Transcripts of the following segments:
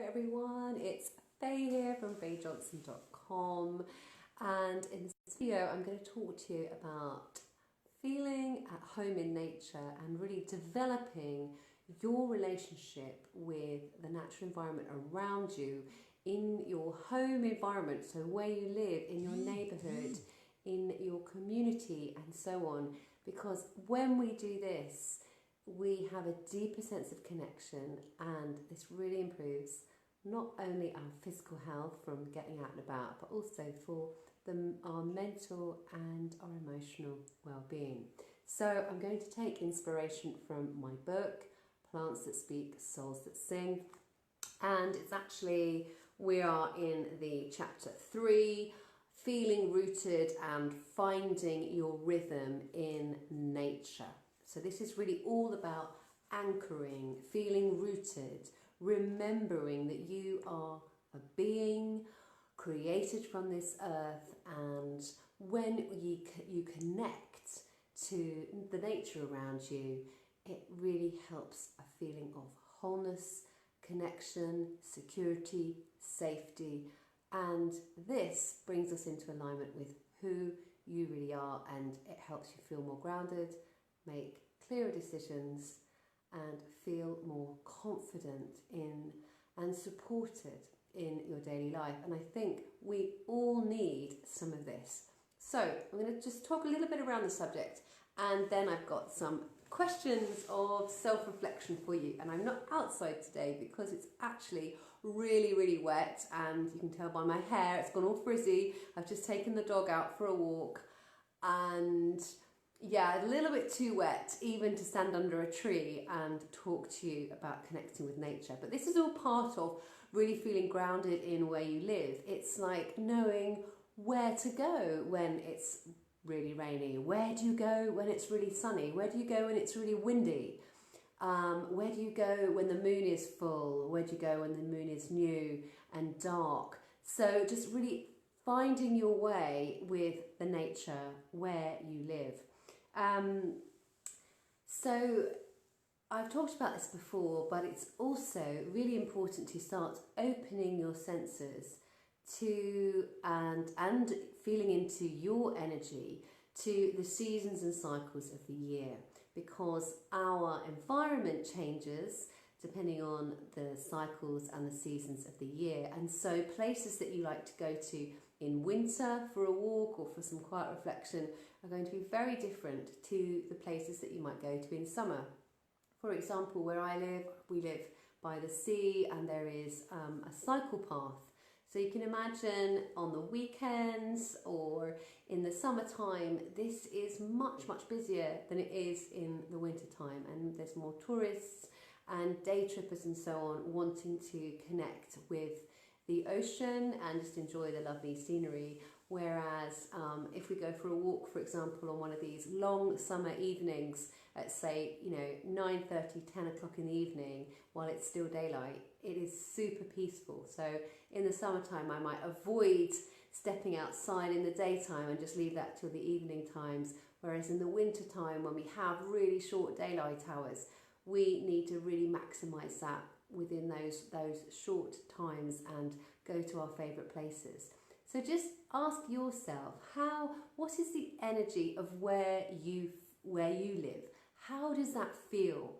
everyone, it's Fay here from FayJohnstone.com, and in this video I'm going to talk to you about feeling at home in nature and really developing your relationship with the natural environment around you in your home environment, so where you live, in your neighbourhood, in your community and so on, because when we do this we have a deeper sense of connection, and this really improves not only our physical health from getting out and about, but also for our mental and our emotional well-being. So I'm going to take inspiration from my book, Plants That Speak, Souls That Sing, and it's actually, we are in the chapter 3, feeling rooted and finding your rhythm in nature. So this is really all about anchoring, feeling rooted, remembering that you are a being created from this earth, and when you connect to the nature around you, it really helps a feeling of wholeness, connection, security, safety, and this brings us into alignment with who you really are, and it helps you feel more grounded, make clearer decisions, and feel more confident in and supported in your daily life. And I think we all need some of this. So I'm going to just talk a little bit around the subject, and then I've got some questions of self-reflection for you. And I'm not outside today because it's actually really wet, and you can tell by my hair it's gone all frizzy. I've just taken the dog out for a walk, and yeah, a little bit too wet even to stand under a tree and talk to you about connecting with nature. But this is all part of really feeling grounded in where you live. It's like knowing where to go when it's really rainy. Where do you go when it's really sunny? Where do you go when it's really windy? Where do you go when the moon is full? Where do you go when the moon is new and dark? So just really finding your way with the nature where you live. So I've talked about this before, but it's also really important to start opening your senses to and feeling into your energy to the seasons and cycles of the year, because our environment changes depending on the cycles and the seasons of the year. And so places that you like to go to in winter for a walk or for some quiet reflection are going to be very different to the places that you might go to in summer. For example, where I live, we live by the sea, and there is a cycle path. So you can imagine on the weekends or in the summertime, this is much busier than it is in the winter time, and there's more tourists and day trippers and so on wanting to connect with the ocean and just enjoy the lovely scenery. Whereas if we go for a walk, for example, on one of these long summer evenings at, say, 9:30, 10 o'clock in the evening, while it's still daylight, it is super peaceful. So in the summertime I might avoid stepping outside in the daytime and just leave that till the evening times, whereas in the winter time, when we have really short daylight hours, we need to really maximise that within those short times and go to our favourite places. So just ask yourself, what is the energy of where you live? How does that feel?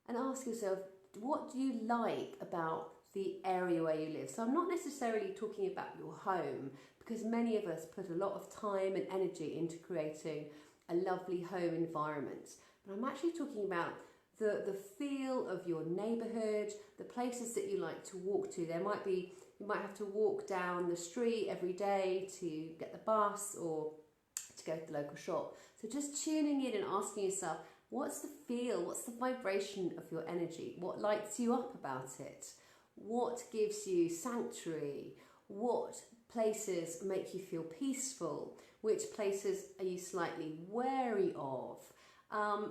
And ask yourself, what do you like about the area where you live? So I'm not necessarily talking about your home, because many of us put a lot of time and energy into creating a lovely home environment. But I'm actually talking about the feel of your neighbourhood, the places that you like to walk to. You might have to walk down the street every day to get the bus or to go to the local shop. So just tuning in and asking yourself, what's the feel, what's the vibration of your energy? What lights you up about it? What gives you sanctuary? What places make you feel peaceful? Which places are you slightly wary of?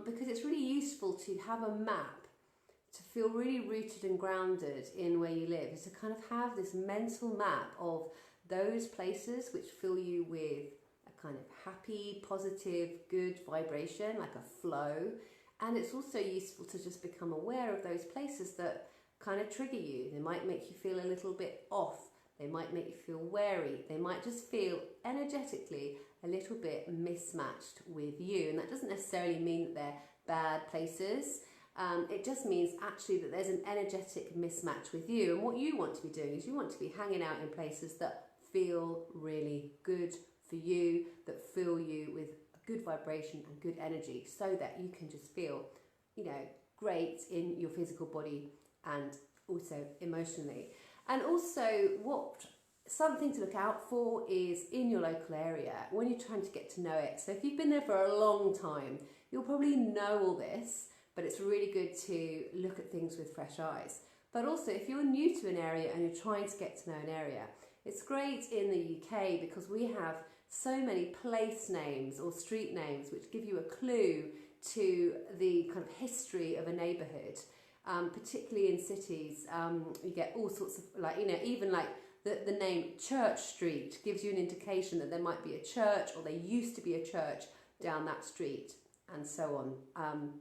Because it's really useful to have a map to feel really rooted and grounded in where you live, is to kind of have this mental map of those places which fill you with a kind of happy, positive, good vibration, like a flow. And it's also useful to just become aware of those places that kind of trigger you. They might make you feel a little bit off. They might make you feel wary. They might just feel energetically a little bit mismatched with you. And that doesn't necessarily mean that they're bad places. It just means actually that there's an energetic mismatch with you. And what you want to be doing is you want to be hanging out in places that feel really good for you, that fill you with good vibration and good energy, so that you can just feel, great in your physical body and also emotionally. And also, something to look out for is in your local area when you're trying to get to know it. So if you've been there for a long time, you'll probably know all this, but it's really good to look at things with fresh eyes. But also, if you're new to an area and you're trying to get to know an area, it's great in the UK because we have so many place names or street names which give you a clue to the kind of history of a neighbourhood. Particularly in cities, you get all sorts of, even the name Church Street gives you an indication that there might be a church, or there used to be a church down that street, and so on.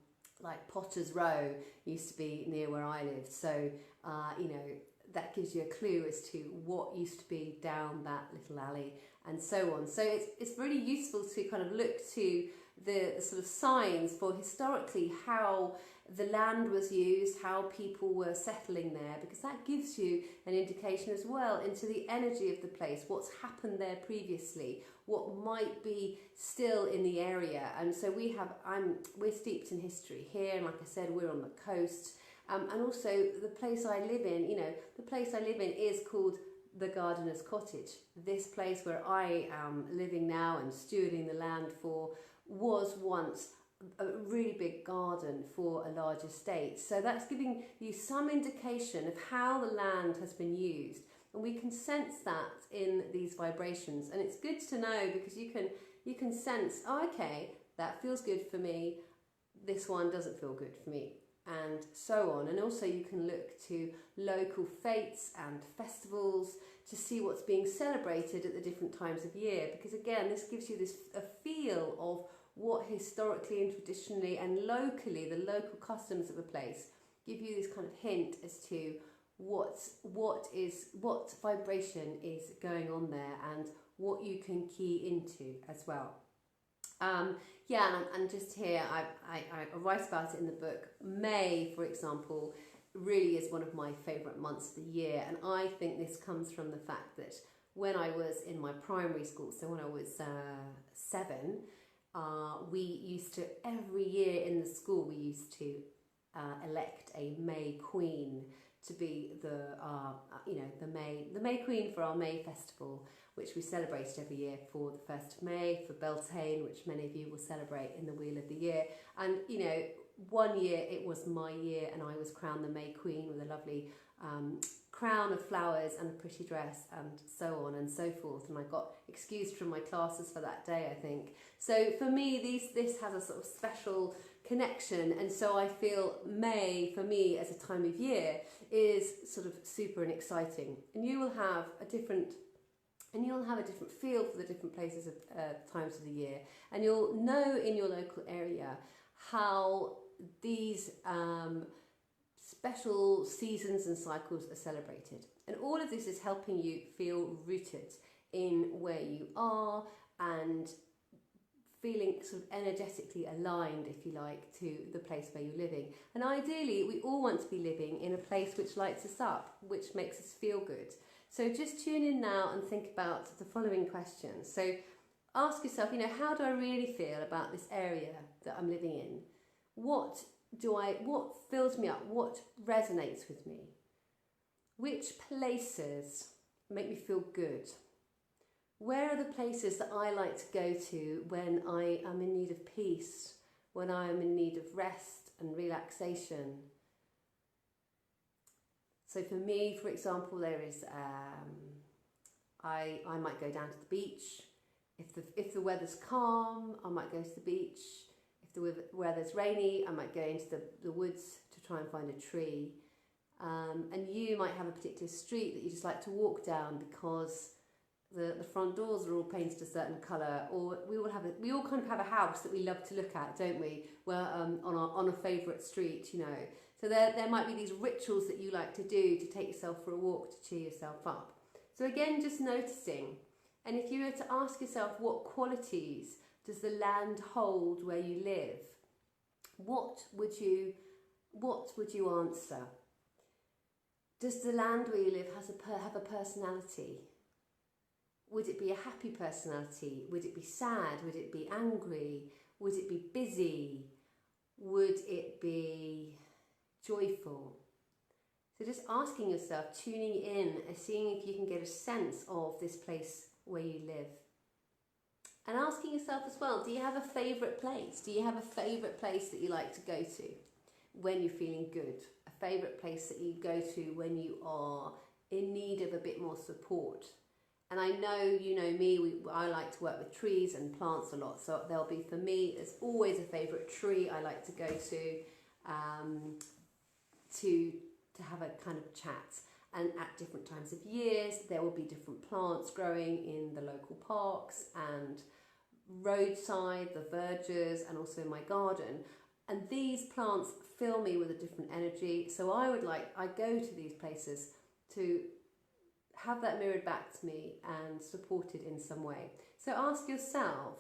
Like Potter's Row used to be near where I lived, so that gives you a clue as to what used to be down that little alley, and so on. So it's really useful to kind of look to the sort of signs for historically how the land was used, how people were settling there, because that gives you an indication as well into the energy of the place, what's happened there previously, what might be still in the area. And so we're steeped in history here, and like I said, we're on the coast, and also the place I live in, is called the Gardener's Cottage. This place where I am living now and stewarding the land for was once a really big garden for a large estate. So that's giving you some indication of how the land has been used, and we can sense that in these vibrations. And it's good to know because you can sense, okay, that feels good for me, this one doesn't feel good for me, and so on. And also you can look to local fates and festivals to see what's being celebrated at the different times of year, because again, this gives you a feel of what historically and traditionally and locally, the local customs of a place give you this kind of hint as to what vibration is going on there and what you can key into as well. And just here, I write about it in the book. May, for example, really is one of my favourite months of the year, and I think this comes from the fact that when I was in my primary school, so when I was 7, we used to, every year in the school, we used to elect a May Queen to be the May Queen for our May Festival, which we celebrated every year for the 1st of May, for Beltane, which many of you will celebrate in the Wheel of the Year. And, one year it was my year and I was crowned the May Queen with a lovely crown of flowers and a pretty dress and so on and so forth, and I got excused from my classes for that day, I think. So for me, this has a sort of special connection, and so I feel May for me as a time of year is sort of super and exciting. And you will have a different feel for the different places of times of the year, and you'll know in your local area how these special seasons and cycles are celebrated. And all of this is helping you feel rooted in where you are and feeling sort of energetically aligned, if you like, to the place where you're living. And ideally, we all want to be living in a place which lights us up, which makes us feel good. So just tune in now and think about the following questions. So ask yourself, how do I really feel about this area that I'm living in? What fills me up? What resonates with me? Which places make me feel good? Where are the places that I like to go to when I am in need of peace, when I am in need of rest and relaxation? So for me, for example, there is, I might go down to the beach. If the weather's calm, I might go to the beach. If the weather's rainy, I might go into the woods to try and find a tree. And you might have a particular street that you just like to walk down because the front doors are all painted a certain colour, or we all kind of have a house that we love to look at, don't we? Where on a favourite street, So there might be these rituals that you like to do to take yourself for a walk to cheer yourself up. So again, just noticing. And if you were to ask yourself, what qualities does the land hold where you live? What would you answer? Does the land where you live have a personality? Would it be a happy personality? Would it be sad? Would it be angry? Would it be busy? Would it be joyful? So just asking yourself, tuning in and seeing if you can get a sense of this place where you live. And asking yourself as well, do you have a favourite place? Do you have a favourite place that you like to go to when you're feeling good? A favourite place that you go to when you are in need of a bit more support? And I know, you know me, I like to work with trees and plants a lot. So there'll be, for me, there's always a favourite tree I like to go to have a kind of chat. And at different times of years, there will be different plants growing in the local parks and roadside, the verges, and also in my garden. And these plants fill me with a different energy. So I go to these places to have that mirrored back to me and supported in some way. So ask yourself,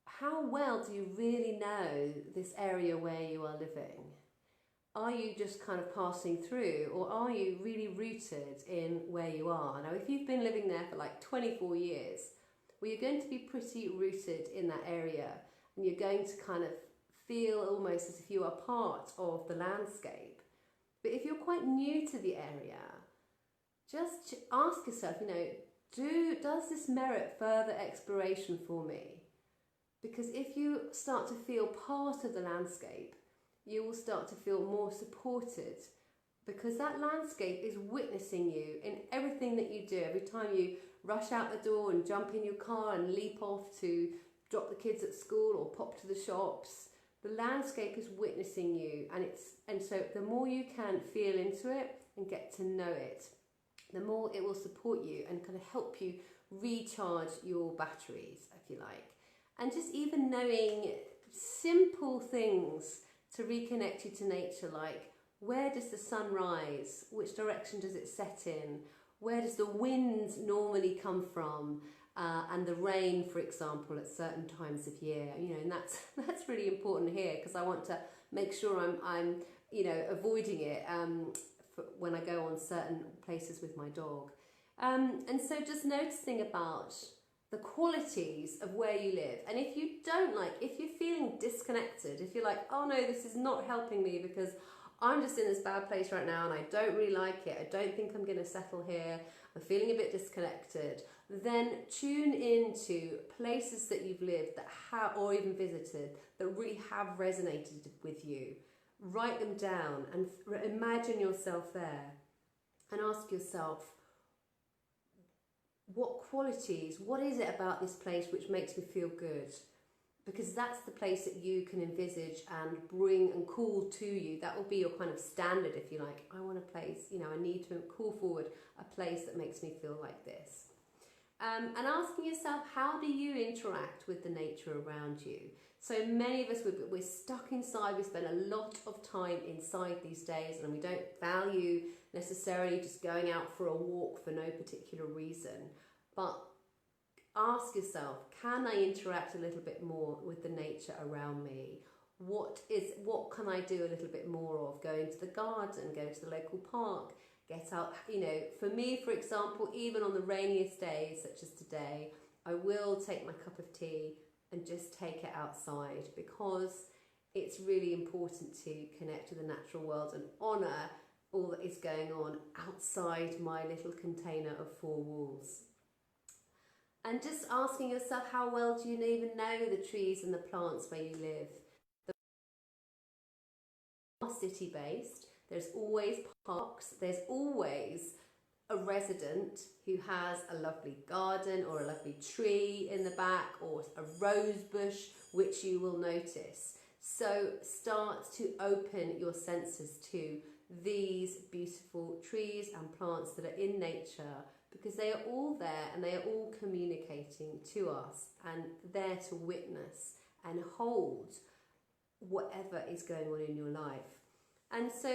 how well do you really know this area where you are living? Are you just kind of passing through, or are you really rooted in where you are? Now, if you've been living there for like 24 years, well, you're going to be pretty rooted in that area, and you're going to kind of feel almost as if you are part of the landscape. But if you're quite new to the area, just ask yourself, does this merit further exploration for me? Because if you start to feel part of the landscape, you will start to feel more supported, because that landscape is witnessing you in everything that you do. Every time you rush out the door and jump in your car and leap off to drop the kids at school or pop to the shops, the landscape is witnessing you, and so the more you can feel into it and get to know it, the more it will support you and kind of help you recharge your batteries, if you like. And just even knowing simple things to reconnect you to nature, like where does the sun rise? Which direction does it set in? Where does the wind normally come from? And the rain, for example, at certain times of year, and that's really important here, because I want to make sure I'm avoiding it when I go on certain places with my dog. And so just noticing about the qualities of where you live. And if you're feeling disconnected, if you're like, oh no, this is not helping me because I'm just in this bad place right now and I don't really like it, I don't think I'm going to settle here, I'm feeling a bit disconnected, then tune into places that you've lived that have, or even visited, that really have resonated with you. Write them down and imagine yourself there, and ask yourself, what qualities, what is it about this place which makes me feel good? Because that's the place that you can envisage and bring and call to you. That will be your kind of standard, if you like. I want a place, I need to call forward a place that makes me feel like this. And asking yourself, how do you interact with the nature around you? So many of us, we're stuck inside. We spend a lot of time inside these days, and we don't value necessarily just going out for a walk for no particular reason. But ask yourself, can I interact a little bit more with the nature around me? What can I do a little bit more of? Going to the garden, go to the local park, get out, for me, for example, even on the rainiest days such as today, I will take my cup of tea and just take it outside, because it's really important to connect to the natural world and honour all that is going on outside my little container of four walls. And just asking yourself, how well do you even know the trees and the plants where you live? Are city-based. There's always parks. There's always a resident who has a lovely garden or a lovely tree in the back, or a rose bush which you will notice. So start to open your senses to these beautiful trees and plants that are in nature, because they are all there and they are all communicating to us and there to witness and hold whatever is going on in your life. And so,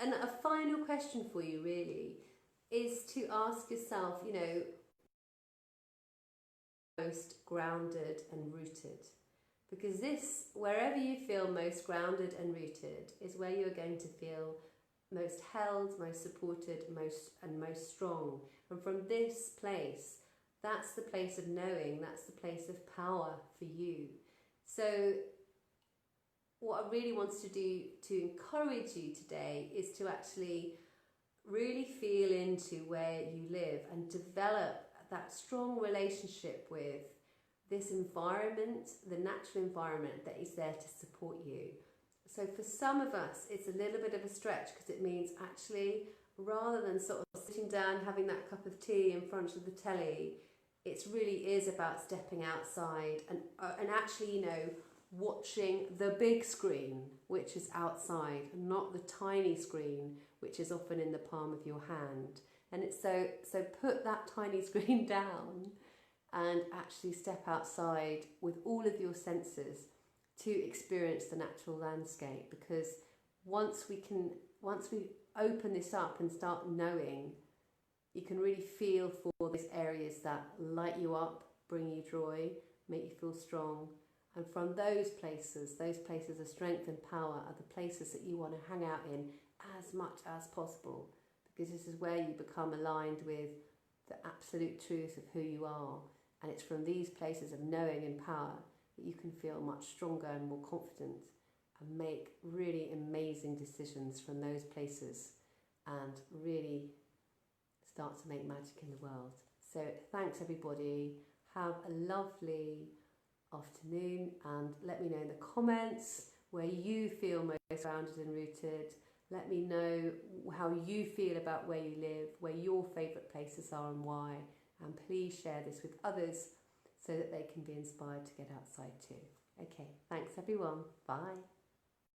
and a final question for you really is to ask yourself, you know, most grounded and rooted. Because this, wherever you feel most grounded and rooted, is where you're going to feel most held, most supported, most strong. And from this place, that's the place of knowing, that's the place of power for you. So what I really want to do to encourage you today is to actually really feel into where you live and develop that strong relationship with this environment, the natural environment that is there to support you. So for some of us, it's a little bit of a stretch because it means actually, rather than sort of sitting down, having that cup of tea in front of the telly, it really is about stepping outside and actually, you know, watching the big screen, which is outside, not the tiny screen, which is often in the palm of your hand. And it's so put that tiny screen down and actually step outside with all of your senses to experience the natural landscape. Because once we open this up and start knowing, you can really feel for those areas that light you up, bring you joy, make you feel strong. And from those places of strength and power are the places that you want to hang out in as much as possible, because this is where you become aligned with the absolute truth of who you are. And it's from these places of knowing and power that you can feel much stronger and more confident and make really amazing decisions from those places and really start to make magic in the world. So thanks everybody. Have a lovely afternoon and let me know in the comments where you feel most grounded and rooted. Let me know how you feel about where you live, where your favourite places are and why. And please share this with others so that they can be inspired to get outside too. Okay, thanks everyone. Bye.